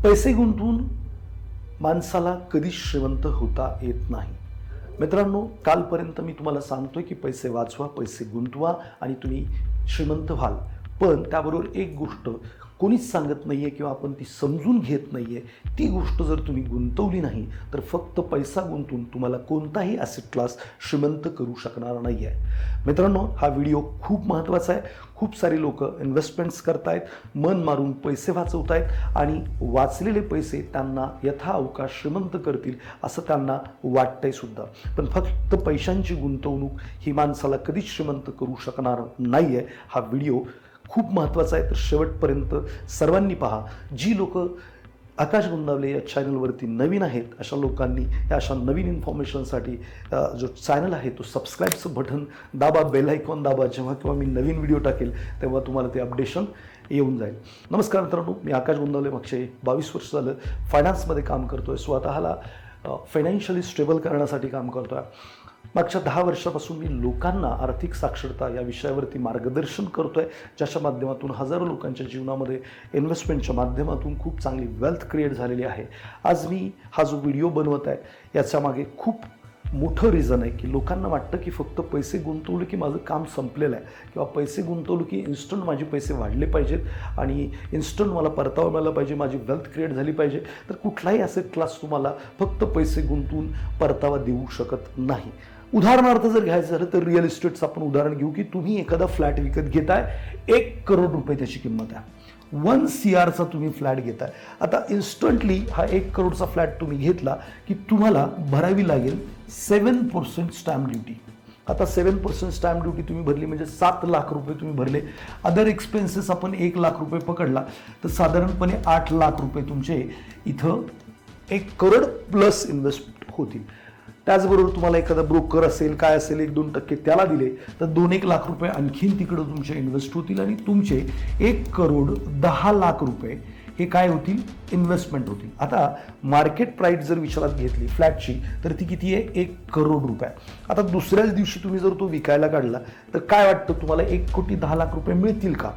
पैसे गुंतवून माणसाला कधीच श्रीमंत होता येत नाही. मित्रांनो, कालपर्यंत मी तुम्हाला सांगतोय की पैसे वाचवा, पैसे गुंतवा आणि तुम्ही श्रीमंत व्हाल. पण त्याबरोबर एक गोष्ट कोणीच सांगत नाही आहे किंवा आपण ती समजून घेत नाही आहे. ती गोष्ट जर तुम्ही गुंतवली नाही तर फक्त पैसा गुंतवून तुम्हाला कोणताही ॲसेट क्लास श्रीमंत करू शकणार नाही आहे. मित्रांनो, हा व्हिडिओ खूप महत्त्वाचा आहे. खूप सारे लोक इन्व्हेस्टमेंट्स करतायत, मन मारून पैसे वाचवत आहेत आणि वाचलेले पैसे त्यांना यथाअवकाश श्रीमंत करतील असं त्यांना वाटतंय सुद्धा. पण फक्त पैशांची गुंतवणूक ही माणसाला कधीच श्रीमंत करू शकणार नाही आहे. हा व्हिडिओ खूप महत्त्वाचा आहे, तर शेवटपर्यंत सर्वांनी पहा. जी लोक आकाश गोंदावले या चॅनलवरती नवीन आहेत अशा लोकांनी या अशा नवीन इन्फॉर्मेशनसाठी जो चॅनल आहे तो सबस्क्राईबचं बटन दाबा, बेल आयकॉन दाबा. जेव्हा केव्हा मी नवीन व्हिडिओ टाकेल तेव्हा तुम्हाला ते अपडेशन येऊन जाईल. नमस्कार मित्रांनो, मी आकाश गोंदावले. मागचे 22 वर्ष झालं फायनान्समध्ये काम करतो आहे. स्वतःला फायनान्शियली स्टेबल करण्यासाठी काम करतो आहे. मागच्या 10 वर्षापासून मी लोकांना आर्थिक साक्षरता या विषयावरती मार्गदर्शन करतो आहे, ज्याच्या माध्यमातून हजारो लोकांच्या जीवनामध्ये इन्व्हेस्टमेंटच्या माध्यमातून खूप चांगली वेल्थ क्रिएट झालेली आहे. आज मी हा जो व्हिडिओ बनवत आहे याच्यामागे खूप मोठं रिझन आहे की लोकांना वाटतं की फक्त पैसे गुंतवले की माझं काम संपलेलं आहे किंवा पैसे गुंतवलं की इन्स्टंट माझे पैसे वाढले पाहिजेत आणि इन्स्टंट मला परतावा मिळाला पाहिजे, माझी वेल्थ क्रिएट झाली पाहिजे. तर कुठलाही ॲसेट क्लास तुम्हाला फक्त पैसे गुंतवून परतावा देऊ शकत नाही. उदाहरणार्थ जर घ्यायचं झालं तर रिअल इस्टेटचं आपण उदाहरण घेऊ की तुम्ही एखादा फ्लॅट विकत घेताय, 1 करोड रुपये त्याची किंमत आहे. 1 CR तुम्ही फ्लॅट घेताय. आता इन्स्टंटली हा 1 करोडचा फ्लॅट तुम्ही घेतला की तुम्हाला भरावी लागेल 7% स्टॅम्प ड्युटी. आता 7% स्टॅम्प ड्युटी तुम्ही भरली म्हणजे 7 लाख रुपये तुम्ही भरले. अदर एक्सपेन्सेस आपण 1 लाख रुपये पकडला तर साधारणपणे 8 लाख रुपये तुमचे इथं 1 करोड प्लस इन्व्हेस्ट होतील. त्याचबरोबर तुम्हाला एखादा ब्रोकर असेल काय असेल 1-2% त्याला दिले तर 2-1 लाख रुपये आणखीन तिकडं तुमचे इन्व्हेस्ट होतील आणि तुमचे 1 करोड 10 लाख रुपये हे काय होतील, इन्व्हेस्टमेंट होतील. आता मार्केट प्राईस जर विचारात घेतली फ्लॅटची तर ती किती आहे, 1 करोड रुपये. आता दुसऱ्याच दिवशी तुम्ही जर तो विकायला काढला तर काय वाटतं तुम्हाला 1 कोटी 10 लाख रुपये मिळतील का?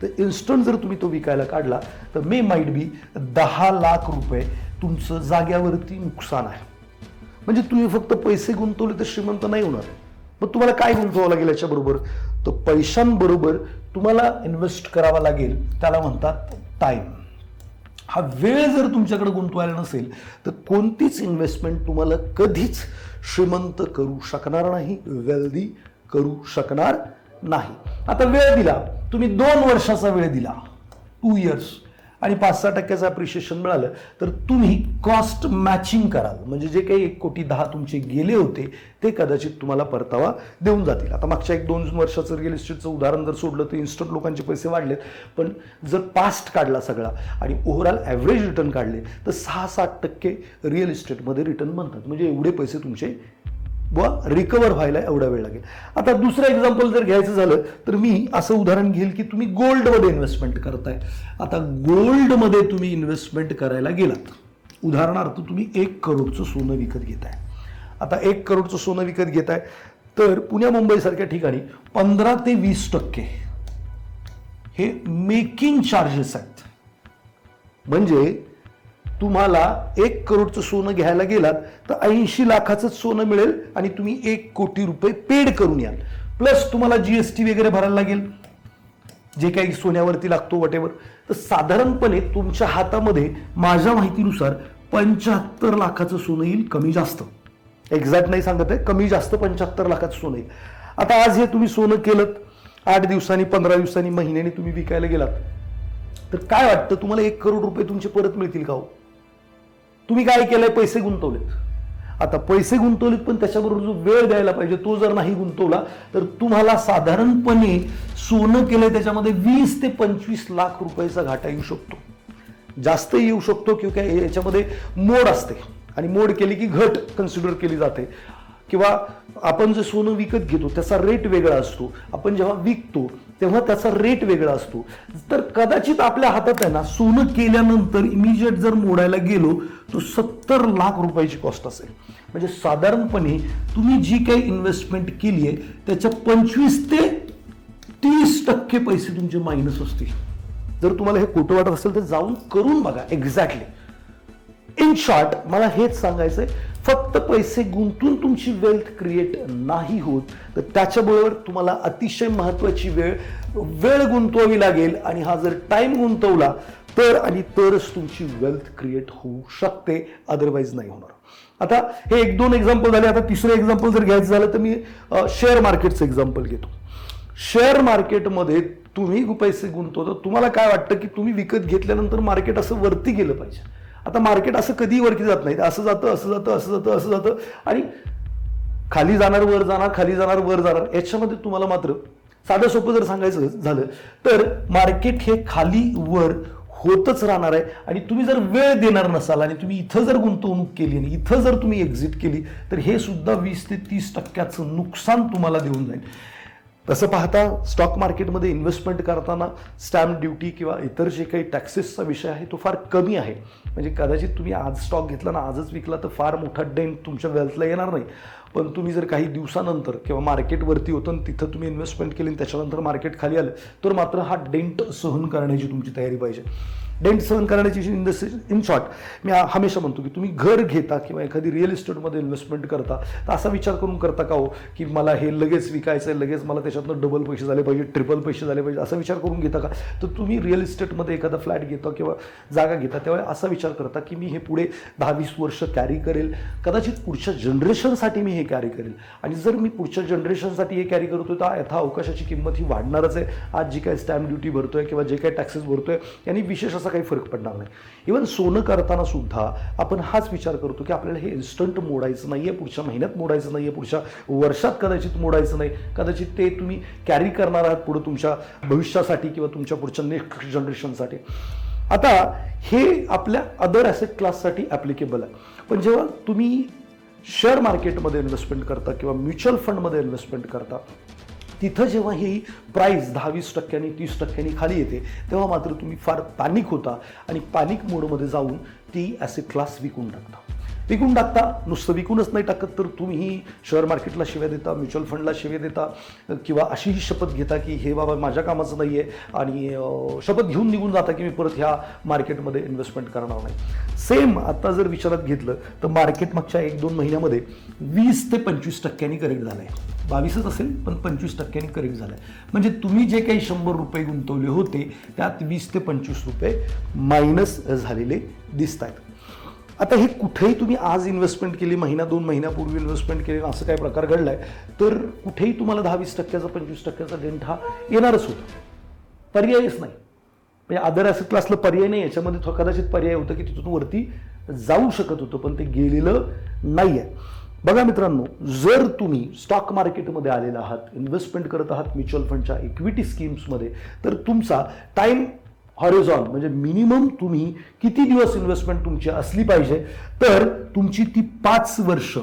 तर इन्स्टंट जर तुम्ही तो विकायला काढला तर मे माईट बी 10 लाख रुपये तुमचं जाग्यावरती नुकसान आहे. म्हणजे तुम्ही फक्त पैसे गुंतवले तर श्रीमंत नाही होणार. मग तुम्हाला काय गुंतवावं लागेल याच्याबरोबर, तर पैशांबरोबर तुम्हाला इन्व्हेस्ट करावा लागेल. त्याला म्हणतात टाईम. हा वेळ जर तुमच्याकडे गुंतवायला नसेल तर कोणतीच इन्व्हेस्टमेंट तुम्हाला कधीच श्रीमंत करू शकणार नाही, वेल्दी करू शकणार नाही. आता वेळ दिला तुम्ही, 2 वर्षाचा वेळ दिला, 2 इयर्स आणि 5-6% अप्रिशिएशन मिळालं तर तुम्ही कॉस्ट मॅचिंग कराल. म्हणजे जे काही 1 कोटी 10 तुमचे गेले होते ते कदाचित तुम्हाला परतावा देऊन जातील. आता मागच्या 1-2 वर्षाचं रिअल इस्टेटचं उदाहरण जर सोडलं तर इन्स्टंट लोकांचे पैसे वाढलेत. पण जर पास्ट काढला सगळा आणि ओव्हरऑल ॲव्हरेज रिटर्न काढले तर 6-7% रिअल इस्टेटमध्ये रिटर्न बनतात. म्हणजे एवढे पैसे तुमचे रिकवर व्हायला एवढा वेळ लागेल. आता दुसरं एक्झाम्पल जर घ्यायचं झालं तर मी असं उदाहरण घेईल की तुम्ही गोल्डमध्ये इन्व्हेस्टमेंट करताय. आता गोल्डमध्ये तुम्ही इन्व्हेस्टमेंट करायला गेलात, उदाहरणार्थ तुम्ही 1 करोडचं सोनं विकत घेताय. आता 1 करोडचं सोनं विकत घेताय तर पुण्या मुंबईसारख्या ठिकाणी 15 ते 20% हे मेकिंग चार्जेस आहेत. म्हणजे तुम्हाला 1 करोडचं सोनं घ्यायला गेलात तर 80 लाखाचं सोनं मिळेल आणि तुम्ही 1 कोटी रुपये पेड करून याल. प्लस तुम्हाला GST वगैरे भरायला लागेल, जे काही सोन्यावरती लागतो वटेवर. तर साधारणपणे तुमच्या हातामध्ये माझ्या माहितीनुसार 75 लाखाचं सोनं येईल, कमी जास्त, एक्झॅक्ट नाही सांगत आहे, कमी जास्त 75 लाखाचं सोनं येईल. आता आज हे तुम्ही सोनं केलं, 8 दिवसांनी 15 दिवसांनी महिन्याने तुम्ही विकायला गेलात तर काय वाटतं तुम्हाला 1 करोड रुपये तुमचे परत मिळतील का हो? तुम्ही काय केलंय, पैसे गुंतवलेत. आता पैसे गुंतवलेत पण त्याच्याबरोबर जो वेळ द्यायला पाहिजे तो जर नाही गुंतवला तर तुम्हाला साधारणपणे सोनं केलंय त्याच्यामध्ये 20 ते 25 लाख रुपयाचा घाटा येऊ शकतो. जास्त येऊ शकतो किंवा याच्यामध्ये मोड असते आणि मोड केली की घट कन्सिडर केली जाते. किंवा आपण जे सोनं विकत घेतो त्याचा रेट वेगळा असतो, आपण जेव्हा विकतो तेव्हा त्याचा रेट वेगळा असतो. तर कदाचित आपल्या हातात आहे ना, सोनं केल्यानंतर इमिजिएट जर मोडायला गेलो तो 70 लाख रुपयाची कॉस्ट असेल. म्हणजे साधारणपणे तुम्ही जी काही इन्व्हेस्टमेंट केली आहे त्याच्या 25 ते 30% पैसे तुमचे मायनस असतील. जर तुम्हाला हे खोटं वाटत असेल तर जाऊन करून बघा एक्झॅक्टली. इन शॉर्ट मला हेच सांगायचंय, फक्त पैसे गुंतून तुमची वेल्थ क्रिएट नाही होत, तर त्याच्याबरोबर तुम्हाला अतिशय महत्वाची वेळ गुंतवावी लागेल. आणि हा जर टाइम गुंतवला तरच तुमची वेल्थ क्रिएट होऊ शकते, अदरवाईज नाही होणार. आता हे 1-2 एक्झाम्पल झाले. आता तिसरं एक्झाम्पल जर घ्यायचं झालं तर मी शेअर मार्केटचं एक्झाम्पल घेतो. शेअर मार्केटमध्ये तुम्ही पैसे गुंतवता, तुम्हाला काय वाटतं की तुम्ही विकत घेतल्यानंतर मार्केट असं वरती गेलं पाहिजे. आता मार्केट असं कधीही वरती जात नाही, असं जातं असं जातं असं जातं असं जातं आणि खाली जाणार वर जाणार खाली जाणार वर जाणार. याच्यामध्ये तुम्हाला मात्र साधं सोपं जर सांगायचं झालं तर मार्केट हे खाली वर होतच राहणार आहे. आणि तुम्ही जर वेळ देणार नसाल आणि तुम्ही इथं जर गुंतवणूक केली आणि इथं जर तुम्ही एक्झिट केली तर हे सुद्धा 20 ते 30% नुकसान तुम्हाला देऊन जाईल. तसं पाहता स्टॉक मार्केटमध्ये इन्व्हेस्टमेंट करताना स्टॅम्प ड्युटी किंवा इतर जे काही टॅक्सेसचा विषय आहे तो फार कमी आहे. म्हणजे कदाचित तुम्ही आज स्टॉक घेतला ना आजच विकला तर फार मोठा डेंट तुमच्या वेल्थला येणार नाही. पण तुम्ही जर काही दिवसानंतर किंवा मार्केटवरती होतं आणि तिथं तुम्ही इन्व्हेस्टमेंट केली आणि त्याच्यानंतर मार्केट खाली आलं तर मात्र हा डेंट सहन करण्याची तुमची तयारी पाहिजे. डेंट सहन करण्याची इन शॉर्ट मी हमेशा म्हणतो की तुम्ही घर घेता किंवा एखादी रिअल इस्टेटमध्ये इन्व्हेस्टमेंट करता तर असा विचार करून करता का हो की मला हे लगेच विकायचं आहे, लगेच मला त्याच्यातनं डबल पैसे झाले पाहिजे, ट्रिपल पैसे झाले पाहिजे, असा विचार करून घेता का? तर तुम्ही रिअल इस्टेटमध्ये एखादा फ्लॅट घेता किंवा जागा घेता तेव्हा असा विचार करता की मी हे पुढे 10-20 वर्ष कॅरी करेल, कदाचित पुढच्या जनरेशनसाठी मी हे कॅरी करेल. आणि जर मी पुढच्या जनरेशनसाठी हे कॅरी करतोय तर यथा अवकाशाची किंमत ही वाढणारच आहे. आज जी काही स्टॅम्प ड्युटी भरतोय किंवा जे काही टॅक्सेस भरतोय यांनी विशेष असा काही फरक पडणार नाही. इव्हन सोनं करताना सुद्धा आपण हाच विचार करतो की आपल्याला हे इन्स्टंट मोडायचं नाहीये, पुढच्या महिन्यात मोडायचं नाहीये, पुढच्या वर्षात कदाचित मोडायचं नाही, कदाचित ते तुम्ही कॅरी करणार आहात पुढे तुमच्या भविष्यासाठी किंवा तुमच्या पुढच्या नेक्स्ट जनरेशनसाठी. आता हे आपल्या अदर ॲसेट क्लाससाठी ॲप्लिकेबल आहे. पण जेव्हा तुम्ही शेअर मार्केटमध्ये इन्व्हेस्टमेंट करता किंवा म्युच्युअल फंडमध्ये इन्व्हेस्टमेंट करता तिथं जेव्हा ही प्राईस 10-20%, 30% खाली येते तेव्हा मात्र तुम्ही फार पॅनिक होता आणि पॅनिक मोडमध्ये जाऊन ती ॲसेट क्लास विकून टाकता. नुसतं विकूनच नाही टाकत तर तुम्ही शेअर मार्केटला शिव्या देता, म्युच्युअल फंडला शिव्या देता किंवा अशीही शपथ घेता की हे बाबा माझ्या कामाचं नाही आहे आणि शपथ घेऊन निघून जाता की मी परत ह्या मार्केटमध्ये इन्व्हेस्टमेंट करणार नाही. सेम आता जर विचारात घेतलं तर मार्केट मागच्या 1-2 महिन्यामध्ये 20 ते 25% करेक्ट झालं आहे. 22च असेल पण 25% करेक्ट झालं आहे. म्हणजे तुम्ही जे काही 100 रुपये गुंतवले होते त्यात 20 ते 25 रुपये मायनस झालेले दिसत आहेत. आता हे कुठेही तुम्ही आज इन्व्हेस्टमेंट केली, 1-2 महिन्यापूर्वी इन्व्हेस्टमेंट केली, असं काय प्रकार घडलाय तर कुठेही तुम्हाला 10-20%चा 25%चा डेंट हा येणारच होता. पर्यायच नाही. म्हणजे अदर ॲसेट क्लासला पर्याय नाही. याच्यामध्ये कदाचित पर्याय होतं की तिथून वरती जाऊ शकत होतं पण ते गेलेलं नाही आहे. बघा मित्रांनो, जर तुम्ही स्टॉक मार्केटमध्ये आलेला आहात, इन्व्हेस्टमेंट करत आहात म्युच्युअल फंडच्या इक्विटी स्कीम्समध्ये तर तुमचा टाइम हॉरिझॉन म्हणजे मिनिमम तुम्ही किती दिवस इन्व्हेस्टमेंट तुमची असली पाहिजे तर तुमची ती 5 वर्ष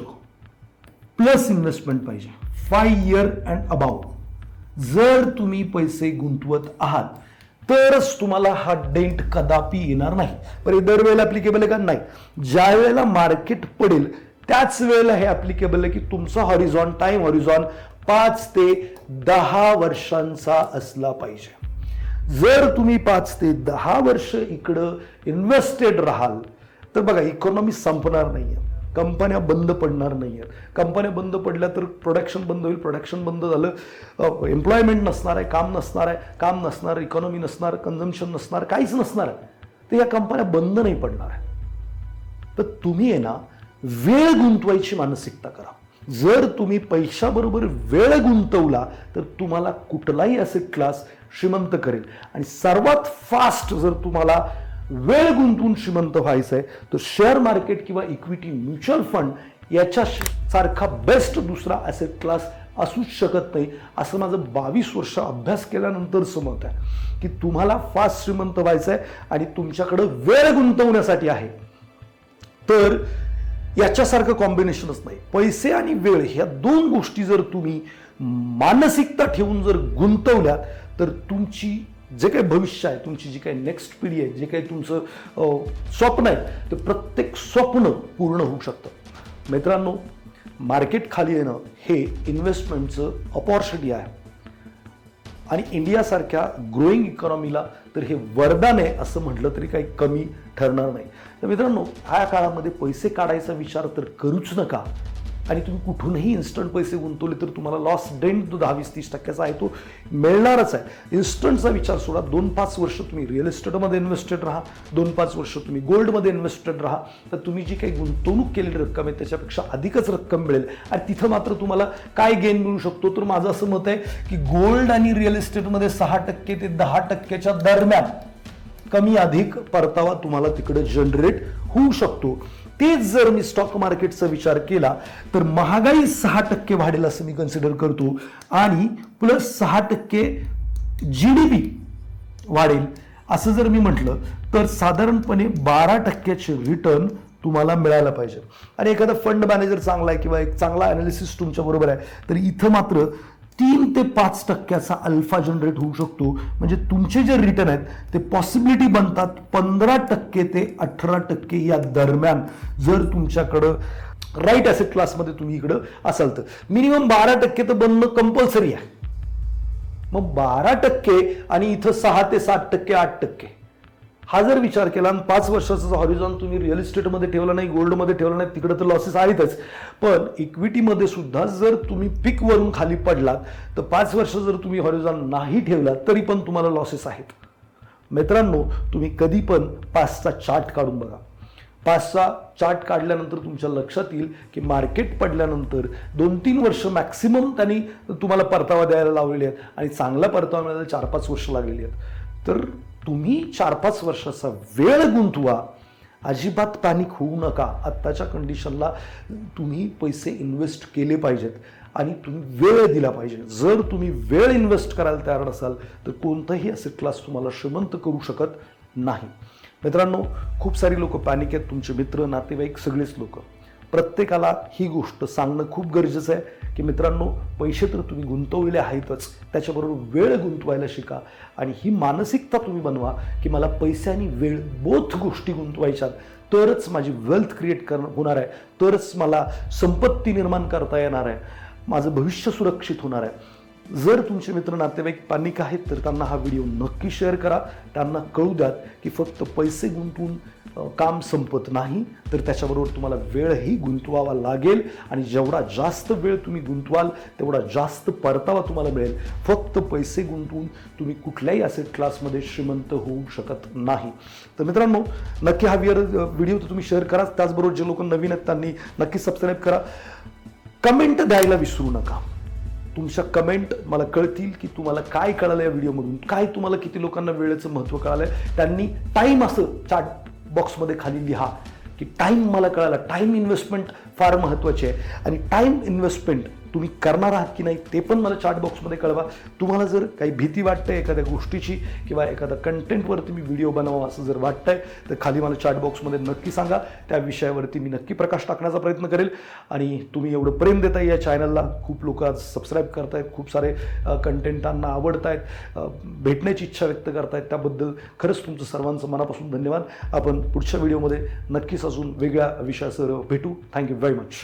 प्लस इन्व्हेस्टमेंट पाहिजे. 5 इयर अँड अबाउट जर तुम्ही पैसे गुंतवत आहात तरच तुम्हाला हा डेंट कदापि येणार नाही. पण दरवेळेला ॲप्लिकेबल आहे का? नाही. ज्या वेळेला मार्केट पडेल त्याच वेळेला हे ॲप्लिकेबल आहे की तुमचा हॉरिझॉन, टाइम हॉरिझॉन 5 ते 10 वर्षांचा असला पाहिजे. जर तुम्ही 5 ते 10 वर्ष इकडं इन्व्हेस्टेड राहाल तर बघा इकॉनॉमी संपणार नाहीये, कंपन्या बंद पडणार नाहीयेत. कंपन्या बंद पडल्या तर प्रोडक्शन बंद होईल, प्रोडक्शन बंद झालं एम्प्लॉयमेंट नसणार आहे, काम नसणार, इकॉनॉमी नसणार, कन्झम्पशन नसणार, काहीच नसणार आहे. तर या कंपन्या बंद नाही पडणार आहे. तर तुम्ही आहे ना वेळ गुंतवायची मानसिकता करा. जर तुम्ही पैशाबरोबर वेळ गुंतवला तर तुम्हाला कुठलाही ॲसेट क्लास श्रीमंत करेल. आणि सर्वात फास्ट जर तुम्हाला वेळ गुंतवून श्रीमंत व्हायचं आहे तर शेअर मार्केट किंवा इक्विटी म्युच्युअल फंड याच्या सारखा बेस्ट दुसरा ॲसेट क्लास असूच शकत नाही, असं माझं 22 वर्ष अभ्यास केल्यानंतर समजत आहे की तुम्हाला फास्ट श्रीमंत व्हायचं आहे आणि तुमच्याकडे वेळ गुंतवण्यासाठी आहे. तर याच्यासारखं कॉम्बिनेशनच नाही. पैसे आणि वेळ ह्या 2 गोष्टी जर तुम्ही मानसिकता ठेवून जर गुंतवल्यात तर तुमची जे काही भविष्य आहे, तुमची जी काही नेक्स्ट पिढी आहे, जे काही तुमचं स्वप्न आहे ते प्रत्येक स्वप्न पूर्ण होऊ शकतं. मित्रांनो, मार्केट खाली येणं हे इन्व्हेस्टमेंटचं अपॉर्च्युनिटी आहे. आणि इंडियासारख्या ग्रोईंग इकॉनॉमीला तर हे वरदान आहे असं म्हटलं तरी काही कमी ठरणार नाही. तर मित्रांनो, ह्या काळामध्ये पैसे काढायचा विचार तर करूच नका. आणि तुम्ही कुठूनही इन्स्टंट पैसे गुंतवले तर तुम्हाला लॉस डेंट जो 10-20-30% आहे तो मिळणारच आहे. इन्स्टंटचा विचार सोडा. 2-5 वर्ष तुम्ही रिअल इस्टेटमध्ये इन्व्हेस्टेड राहा, 2-5 वर्ष तुम्ही गोल्डमध्ये इन्व्हेस्टेड राहा, तर तुम्ही जी काही गुंतवणूक केलेली रक्कम आहे त्याच्यापेक्षा अधिकच रक्कम मिळेल. आणि तिथं मात्र तुम्हाला काय गेन मिळू शकतो, तर माझं असं मत आहे की गोल्ड आणि रिअल इस्टेटमध्ये 6% ते 10% दरम्यान कमी अधिक परतावा तुम्हाला तिकडे जनरेट होऊ शकतो. तेच जर मी स्टॉक मार्केटचा विचार केला तर महागाई 6% वाढेल असं मी कन्सिडर करतो आणि प्लस 6% GDP वाढेल असं जर मी म्हटलं तर साधारणपणे 12% रिटर्न तुम्हाला मिळायला पाहिजे. आणि एखादा फंड मॅनेजर चांगला आहे किंवा एक चांगला अनालिसिस तुमच्या बरोबर आहे तर इथं मात्र 3 ते 5% अल्फा जनरेट होऊ शकतो. म्हणजे तुमचे जे रिटर्न आहेत ते पॉसिबिलिटी बनतात 15% ते 18% या दरम्यान जर तुमच्याकडं राईट ॲसेट क्लासमध्ये तुम्ही इकडं असाल तर. मिनिमम 12% तर बनणं कंपल्सरी आहे. मग 12% आणि इथं 6 ते 7%, 8% हा जर विचार केला आणि 5 वर्षाचा हॉरिझॉन तुम्ही रिअल इस्टेटमध्ये ठेवला नाही, गोल्डमध्ये ठेवला नाही, तिकडे तर लॉसेस आहेतच. पण इक्विटीमध्ये सुद्धा जर तुम्ही पीकवरून खाली पडलात तर 5 वर्ष जर तुम्ही हॉरिझॉन नाही ठेवलात तरी पण तुम्हाला लॉसेस आहेत. मित्रांनो, तुम्ही कधी पण 5चा चार्ट काढून बघा. 5चा चार्ट काढल्यानंतर तुमच्या लक्षात येईल की मार्केट पडल्यानंतर 2-3 वर्ष मॅक्सिमम त्यांनी तुम्हाला परतावा द्यायला लावलेले आहेत आणि चांगला परतावा मिळायला 4-5 वर्ष लागलेली आहेत. तर तुम्ही 4-5 वर्षाचा वेळ गुंतवा. अजिबात पॅनिक होऊ नका. आत्ताच्या कंडिशनला तुम्ही पैसे इन्व्हेस्ट केले पाहिजेत आणि तुम्ही वेळ दिला पाहिजे. जर तुम्ही वेळ इन्व्हेस्ट करायला तयार नसाल तर कोणताही असेट क्लास तुम्हाला श्रीमंत करू शकत नाही. मित्रांनो, खूप सारी लोक पॅनिक आहेत. तुमचे मित्र, नातेवाईक सगळेच लोक. प्रत्येकाला ही गोष्ट सांगणं खूप गरजेचं आहे की मित्रांनो, पैसे तर तुम्ही गुंतवलेले आहेतच, त्याच्याबरोबर वेळ गुंतवायला शिका. आणि ही मानसिकता तुम्ही बनवा की मला पैसे आणि वेळ बोथ गोष्टी गुंतवायच्यात, तरच माझी वेल्थ क्रिएट होणार आहे, तरच मला संपत्ती निर्माण करता येणार आहे, माझं भविष्य सुरक्षित होणार आहे. जर तुमचे मित्र नातेवाईक पॅनिक आहेत तर त्यांना हा व्हिडिओ नक्की शेअर करा. त्यांना कळू द्यात की फक्त पैसे गुंतवून काम संपत नाही, तर त्याच्याबरोबर तुम्हाला वेळही गुंतवावा लागेल. आणि जेवढा जास्त वेळ तुम्ही गुंतवाल तेवढा जास्त परतावा तुम्हाला मिळेल. फक्त पैसे गुंतवून तुम्ही कुठल्याही ॲसेट क्लासमध्ये श्रीमंत होऊ शकत नाही. तर मित्रांनो, नक्की हा व्हिडिओ तर तुम्ही शेअर करा. त्याचबरोबर जे लोक नवीन आहेत त्यांनी नक्की सबस्क्राईब करा. कमेंट द्यायला विसरू नका. तुमच्या कमेंट मला कळतील की तुम्हाला काय कळालं या व्हिडिओमधून, काय तुम्हाला किती लोकांना वेळेचं महत्त्व कळालं आहे. त्यांनी टाईम असं चॅट बॉक्समध्ये खाली लिहा की टाईम मला कळाला. टाईम इन्व्हेस्टमेंट फार महत्त्वाची आहे आणि टाईम इन्व्हेस्टमेंट तुम्ही करणार आहात की नाही ते पण मला चॅट बॉक्समध्ये कळवा. तुम्हाला जर काही भीती वाटते एखाद्या गोष्टीची किंवा एखाद्या कंटेंटवरती मी व्हिडिओ बनवावा असं जर वाटतंय तर खाली मला चॅट बॉक्समध्ये नक्की सांगा. त्या विषयावरती मी नक्की प्रकाश टाकण्याचा प्रयत्न करेल. आणि तुम्ही एवढं प्रेम देताय या चॅनलला, खूप लोक आज सबस्क्राईब करतायत, खूप सारे कंटेंट त्यांना आवडत आहेत, भेटण्याची इच्छा व्यक्त करतायत, त्याबद्दल खरंच तुमचं सर्वांचं मनापासून धन्यवाद. आपण पुढच्या व्हिडिओमध्ये नक्कीच अजून वेगळ्या विषयासह भेटू. Thank you very much.